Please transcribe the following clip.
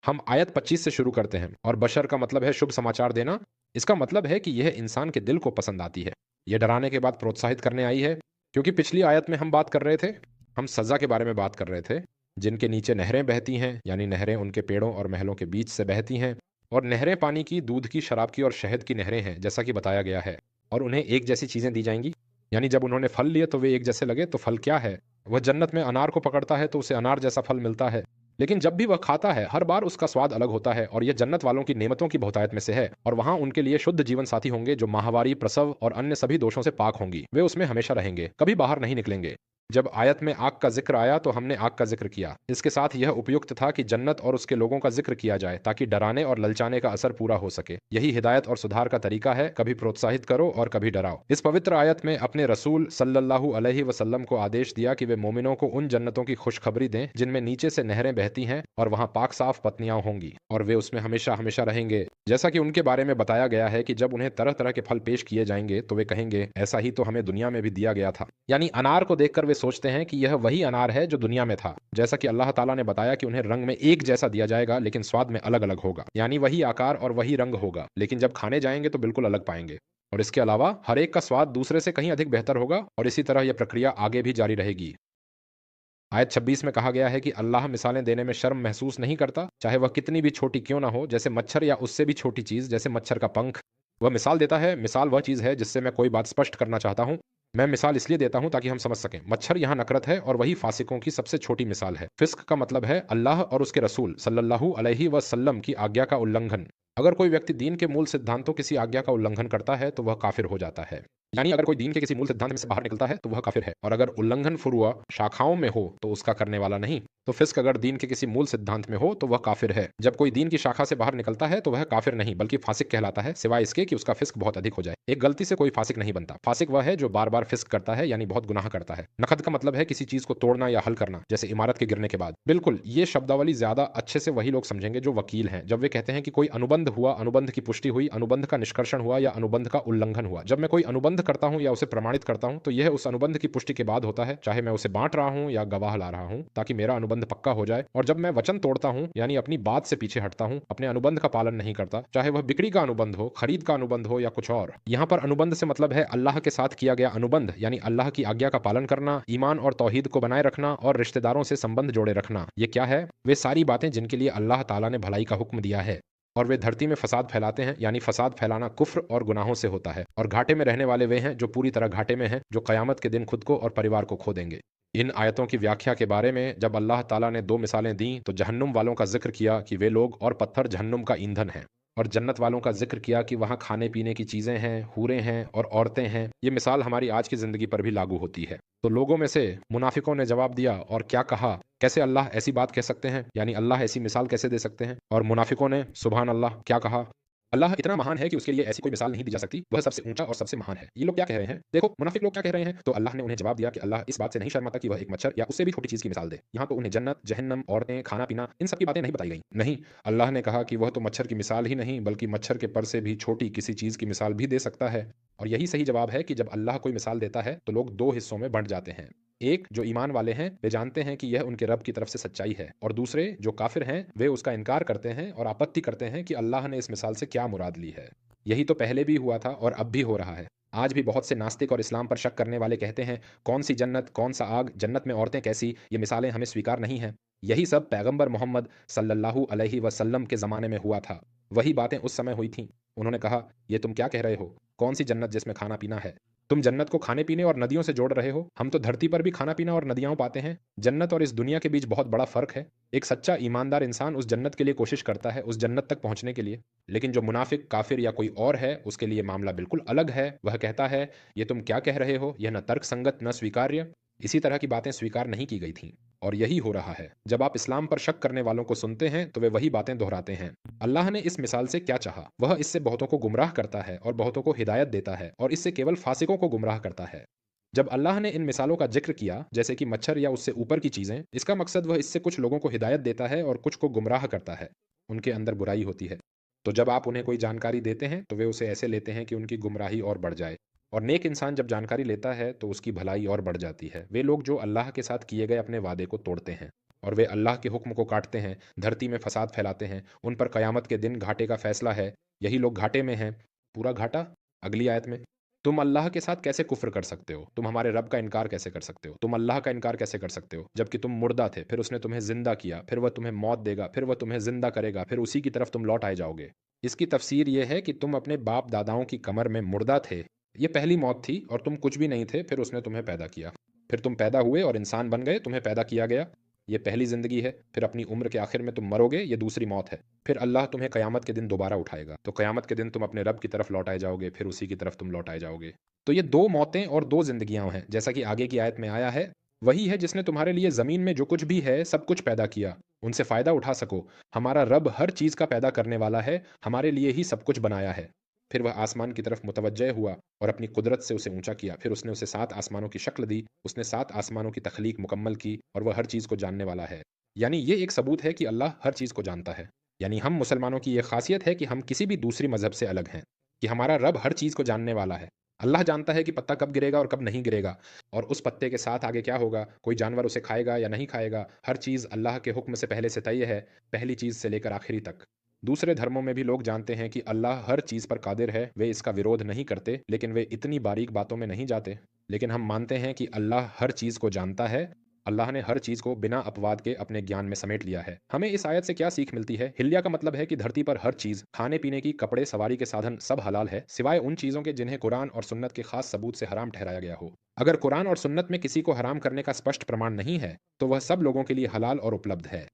हम आयत 25 से शुरू करते हैं और बशर का मतलब है शुभ समाचार देना। इसका मतलब है कि यह इंसान के दिल को पसंद आती है। यह डराने के बाद प्रोत्साहित करने आई है, क्योंकि पिछली आयत में हम बात कर रहे थे, हम सज़ा के बारे में बात कर रहे थे, जिनके नीचे नहरें बहती हैं, यानी नहरें उनके पेड़ों और महलों के बीच से बहती हैं। और नहरें पानी की, दूध की, शराब की और शहद की नहरें हैं, जैसा कि बताया गया है। और उन्हें एक जैसी चीज़ें दी जाएंगी, यानी जब उन्होंने फल लिए तो वे एक जैसे लगे। तो फल क्या है? वह जन्नत में अनार को पकड़ता है तो उसे अनार जैसा फल मिलता है। लेकिन जब भी वह खाता है, हर बार उसका स्वाद अलग होता है। और यह जन्नत वालों की नेमतों की बहुतायत में से है। और वहां उनके लिए शुद्ध जीवन साथी होंगे, जो माहवारी, प्रसव और अन्य सभी दोषों से पाक होंगी। वे उसमें हमेशा रहेंगे, कभी बाहर नहीं निकलेंगे। जब आयत में आग का जिक्र आया तो हमने आग का जिक्र किया। इसके साथ यह उपयुक्त था कि जन्नत और उसके लोगों का जिक्र किया जाए, ताकि डराने और ललचाने का असर पूरा हो सके। यही हिदायत और सुधार का तरीका है, कभी प्रोत्साहित करो और कभी डराओ। इस पवित्र आयत में अपने रसूल सल्लल्लाहु अलैहि वसल्लम को आदेश दिया कि वे मोमिनों को उन जन्नतों की खुशखबरी दें, जिनमें नीचे से नहरें बहती हैं और वहां पाक साफ पत्नियां होंगी, और वे उसमें हमेशा हमेशा रहेंगे। जैसा कि उनके बारे में बताया गया है कि जब उन्हें तरह तरह के फल पेश किए जाएंगे तो वे कहेंगे, ऐसा ही तो हमें दुनिया में भी दिया गया था। यानी अनार को देखकर वे सोचते हैं कि यह वही अनार है जो दुनिया में था। जैसा कि अल्लाह ताला ने बताया कि उन्हें रंग में एक जैसा दिया जाएगा, लेकिन स्वाद में अलग अलग होगा। यानी वही आकार और वही रंग होगा, लेकिन जब खाने जाएंगे तो बिल्कुल अलग पाएंगे। और इसके अलावा हर एक का स्वाद दूसरे से कहीं अधिक बेहतर होगा, और इसी तरह यह प्रक्रिया आगे भी जारी रहेगी। आयत 26 में कहा गया है कि अल्लाह मिसालें देने में शर्म महसूस नहीं करता, चाहे वह कितनी भी छोटी क्यों ना हो, जैसे मच्छर या उससे भी छोटी चीज, जैसे मच्छर का पंख। वह मिसाल देता है। मिसाल वह चीज है जिससे मैं कोई बात स्पष्ट करना चाहता हूं। मैं मिसाल इसलिए देता हूं ताकि हम समझ सकें। मच्छर यहाँ नकरत है और वही फासिकों की सबसे छोटी मिसाल है। फिस्क का मतलब है अल्लाह और उसके रसूल सल्लल्लाहु अलैहि वसल्लम की आज्ञा का उल्लंघन। अगर कोई व्यक्ति दीन के मूल सिद्धांतों किसी आज्ञा का उल्लंघन करता है तो वह काफिर हो जाता है। यानी अगर कोई दीन के किसी मूल सिद्धांत में से बाहर निकलता है तो वह काफिर है, और अगर उल्लंघन फुरुआ शाखाओं में हो तो उसका करने वाला नहीं। तो फिस्क अगर दीन के किसी मूल सिद्धांत में हो तो वह काफिर है। जब कोई दीन की शाखा से बाहर निकलता है तो वह काफिर नहीं बल्कि फासिक कहलाता है, सिवाय इसके कि उसका फिस्क बहुत अधिक हो जाए। एक गलती से कोई फासिक नहीं बनता। फासिक वह है जो बार बार फिस्क करता है, यानी बहुत गुनाह करता है। नकद का मतलब है किसी चीज को तोड़ना या हल करना, जैसे इमारत के गिरने के बाद। बिल्कुल, ये शब्दावली ज्यादा अच्छे से वही लोग समझेंगे जो वकील हैं, जब वे कहते हैं कि कोई अनुबंध हुआ, अनुबंध की पुष्टि हुई, अनुबंध का निष्कर्षण हुआ या अनुबंध का उल्लंघन हुआ। जब मैं कोई अनुबंध करता हूं या उसे प्रमाणित करता हूं तो यह उस अनुबंध की पुष्टि के बाद होता है, चाहे मैं उसे बांट रहा हूं या गवाह ला रहा हूं, ताकि मेरा अनुबंध पक्का हो जाए। और जब मैं वचन तोड़ता हूं, यानी अपनी बात से पीछे हटता हूं, अपने अनुबंध का पालन नहीं करता, चाहे वह बिक्री का अनुबंध हो, खरीद का अनुबंध हो या कुछ और। यहां पर अनुबंध से मतलब है अल्लाह के साथ किया गया अनुबंध, यानी अल्लाह की आज्ञा का पालन करना, ईमान और तौहीद को बनाए रखना और रिश्तेदारों से संबंध जोड़े रखना। ये क्या है? वे सारी बातें जिनके लिए अल्लाह ताला ने भलाई का हुक्म दिया है। और वे धरती में फसाद फैलाते हैं, यानी फसाद फैलाना कुफ्र और गुनाहों से होता है। और घाटे में रहने वाले वे हैं जो पूरी तरह घाटे में हैं, जो कयामत के दिन खुद को और परिवार को खो देंगे। इन आयतों की व्याख्या के बारे में जब अल्लाह ताला ने दो मिसालें दी तो जहन्नुम वालों का जिक्र किया कि वे लोग और पत्थर जहन्नुम का ईंधन हैं, और जन्नत वालों का जिक्र किया कि वहाँ खाने पीने की चीज़ें हैं, हूरें हैं और औरतें हैं। ये मिसाल हमारी आज की ज़िंदगी पर भी लागू होती है। तो लोगों में से मुनाफिकों ने जवाब दिया और क्या कहा, कैसे अल्लाह ऐसी बात कह सकते हैं, यानी अल्लाह ऐसी मिसाल कैसे दे सकते हैं? और मुनाफिकों ने सुभान अल्लाह क्या कहा, अल्लाह इतना महान है कि उसके लिए ऐसी कोई मिसाल नहीं दी जा सकती। वह सबसे ऊंचा और सबसे महान है। ये लोग क्या कह रहे हैं? देखो मुनाफिक लोग क्या कह रहे हैं। तो अल्लाह ने उन्हें जवाब दिया कि अल्लाह इस बात से नहीं शर्माता कि वह एक मच्छर या उससे भी छोटी चीज की मिसाल दे। यहाँ तो उन्हें जन्नत, जहन्नम, औरतें, खाना पीना, इन सब की बातें नहीं बताई गई। नहीं, अल्लाह ने कहा कि वह तो मच्छर की मिसाल ही नहीं, बल्कि मच्छर के पर से भी छोटी किसी चीज की मिसाल भी दे सकता है। और यही सही जवाब है कि जब अल्लाह कोई मिसाल देता है तो लोग दो हिस्सों में बंट जाते हैं। एक जो ईमान वाले हैं वे जानते हैं कि यह उनके रब की तरफ से सच्चाई है, और दूसरे जो काफिर हैं वे उसका इनकार करते हैं और आपत्ति करते हैं कि अल्लाह ने इस मिसाल से क्या मुराद ली है। यही तो पहले भी हुआ था और अब भी हो रहा है। आज भी बहुत से नास्तिक और इस्लाम पर शक करने वाले कहते हैं, कौन सी जन्नत, कौन सा आग, जन्नत में औरतें कैसी, ये मिसालें हमें स्वीकार नहीं हैं। यही सब पैगंबर मोहम्मद सल्लल्लाहु अलैहि वसल्लम के ज़माने में हुआ था। वही बातें उस समय हुई थीं। उन्होंने कहा, ये तुम क्या कह रहे हो? कौन सी जन्नत जिसमें खाना पीना है? तुम जन्नत को खाने पीने और नदियों से जोड़ रहे हो। हम तो धरती पर भी खाना पीना और नदियाँ पाते हैं। जन्नत और इस दुनिया के बीच बहुत बड़ा फ़र्क है। एक सच्चा ईमानदार इंसान उस जन्नत के लिए कोशिश करता है, उस जन्नत तक पहुँचने के लिए। लेकिन जो मुनाफिक, काफिर या कोई और है, उसके लिए मामला बिल्कुल अलग है। वह कहता है, ये तुम क्या कह रहे हो? यह न तर्कसंगत न स्वीकार्य। इसी तरह की बातें स्वीकार नहीं की गई थीं। और यही हो रहा है। जब आप इस्लाम पर शक करने वालों को सुनते हैं तो वे वही बातें दोहराते हैं। अल्लाह ने इस मिसाल से क्या चाहा? वह इससे बहुतों को गुमराह करता है और बहुतों को हिदायत देता है, और इससे केवल फासिकों को गुमराह करता है। जब अल्लाह ने इन मिसालों का जिक्र किया, जैसे कि मच्छर या उससे ऊपर की चीजें, इसका मकसद वह इससे कुछ लोगों को हिदायत देता है और कुछ को गुमराह करता है। उनके अंदर बुराई होती है। तो जब आप उन्हें कोई जानकारी देते हैं तो वे उसे ऐसे लेते हैं कि उनकी गुमराही और बढ़ जाए। और नेक इंसान जब जानकारी लेता है तो उसकी भलाई और बढ़ जाती है। वे लोग जो अल्लाह के साथ किए गए अपने वादे को तोड़ते हैं। और वे अल्लाह के हुक्म को काटते हैं, धरती में फसाद फैलाते हैं, उन पर क़यामत के दिन घाटे का फ़ैसला है। यही लोग घाटे में हैं। पूरा घाटा? अगली आयत में। तुम अल्लाह के साथ कैसे कुफ़्र कर सकते हो? तुम हमारे रब का इनकार कैसे कर सकते हो? तुम अल्लाह का इनकार कैसे कर सकते हो? जबकि तुम मुर्दा थे, फिर उसने तुम्हें ज़िंदा किया, फिर वह तुम्हें मौत देगा, फिर वह तुम्हें ज़िंदा करेगा, फिर उसी की तरफ तुम लौट आए जाओगे। इसकी तफ़सीर ये है कि तुम अपने बाप-दादाओं की कमर में मुर्दा थे। ये पहली मौत थी और तुम कुछ भी नहीं थे, फिर उसने तुम्हें पैदा किया। फिर तुम पैदा हुए और इंसान बन गए, तुम्हें पैदा किया गया। ये पहली ज़िंदगी है, फिर अपनी उम्र के आखिर में तुम मरोगे, ये दूसरी मौत है। फिर अल्लाह तुम्हें क़यामत के दिन दोबारा उठाएगा। तो क़यामत के दिन तुम अपने रब की तरफ लौट आए जाओगे, फिर उसी की तरफ तुम लौट आए जाओगे। तो ये 2 मौतें और 2 ज़िंदगियाँ हैं। जैसा कि आगे की आयत में आया है, वही है जिसने तुम्हारे लिए ज़मीन में जो कुछ भी है, सब कुछ पैदा किया। उनसे फ़ायदा उठा सको। हमारा रब हर चीज़ का पैदा करने वाला है, हमारे लिए ही सब कुछ बनाया है। फिर वह आसमान की तरफ मुतवज्जह हुआ और अपनी कुदरत से उसे ऊँचा किया। फिर उसने उसे 7 आसमानों की शक्ल दी, उसने 7 आसमानों की तख़लीक मुकम्मल की और वह हर चीज़ को जानने वाला है। यानी ये एक सबूत है कि अल्लाह हर चीज़ को जानता है। यानी हम मुसलमानों की ये ख़ासियत है कि हम किसी भी दूसरी मज़हब से अलग हैं, कि हमारा रब हर चीज़ को जानने वाला है। अल्लाह जानता है कि पत्ता कब गिरेगा और कब नहीं गिरेगा और उस पत्ते के साथ आगे क्या होगा, कोई जानवर उसे खाएगा या नहीं खाएगा, हर चीज़ अल्लाह के हुक्म से पहले से तय है, पहली चीज़ से लेकर आखिरी तक। दूसरे धर्मों में भी लोग जानते हैं कि अल्लाह हर चीज़ पर कादिर है, वे इसका विरोध नहीं करते, लेकिन वे इतनी बारीक बातों में नहीं जाते। लेकिन हम मानते हैं कि अल्लाह हर चीज़ को जानता है, अल्लाह ने हर चीज़ को बिना अपवाद के अपने ज्ञान में समेट लिया है। हमें इस आयत से क्या सीख मिलती है? हिल्या का मतलब है कि धरती पर हर चीज़, खाने-पीने की, कपड़े, सवारी के साधन सब हलाल है, सिवाय उन चीज़ों के जिन्हें कुरान और सुन्नत के खास सबूत से हराम ठहराया गया हो। अगर कुरान और सुन्नत में किसी को हराम करने का स्पष्ट प्रमाण नहीं है, तो वह सब लोगों के लिए हलाल और उपलब्ध है।